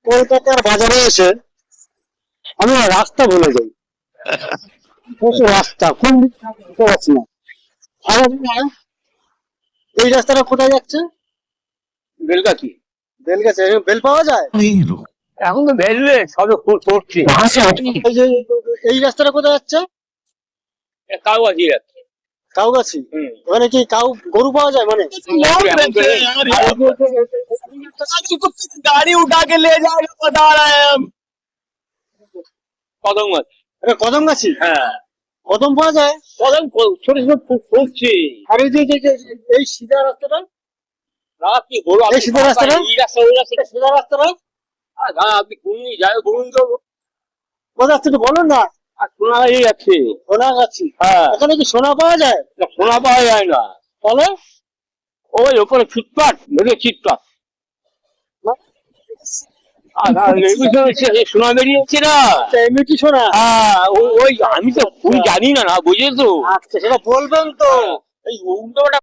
কলকাতার বাজারে এসে আমি না রাস্তা ভুলে যাই। প্রচুর রাস্তা কোন দিক থেকে বুঝতে পারছি না। আর আমি না, এই রাস্তাটা কোথায় যাচ্ছে? বেলগাছি। বেলগাছি, এখানে বেল পাওয়া যায়? এখন তো বেলবে সবে ফুল পড়ছে। এই যে এই রাস্তাটা কোথায় যাচ্ছে? কাউ আছে যাচ্ছে। কাউগাছি। ওখানে কি কাউ গরু পাওয়া যায় মানে? गाड़ी उठा के ले जाएगा बता रहे हैं हम। কদম গাছ। এটা কদম গাছি? হ্যাঁ কদম পাওয়া যায়? কদম ছোট ছোট ফুল ফুটছে। আর এই এই সিধা রাস্তাটা, রাত্রি বড় এই সিধা রাস্তাটা, এই রাস্তা ওই রাস্তা। সিধা রাস্তাটা আর দাদা আপনি ঘুমিয়ে যায় ঘুমিয়ে তো কোথায় যাচ্ছে একটু বলুন না। আর শোনা হয়ে যাচ্ছে। সোনাগাছি। হ্যাঁ এখানে কি সোনা পাওয়া যায়? শোনা পাওয়া যায় না। তাহলে ওই ওপরে ফুটপাট ভেবে চিটপাট। সোনা বেরিয়েছে না। এমনি কি সোনা? হ্যাঁ ওই আমি তো জানি না না বুঝেছো। আচ্ছা, সেটা বলবেন তো। এই উল্টোটা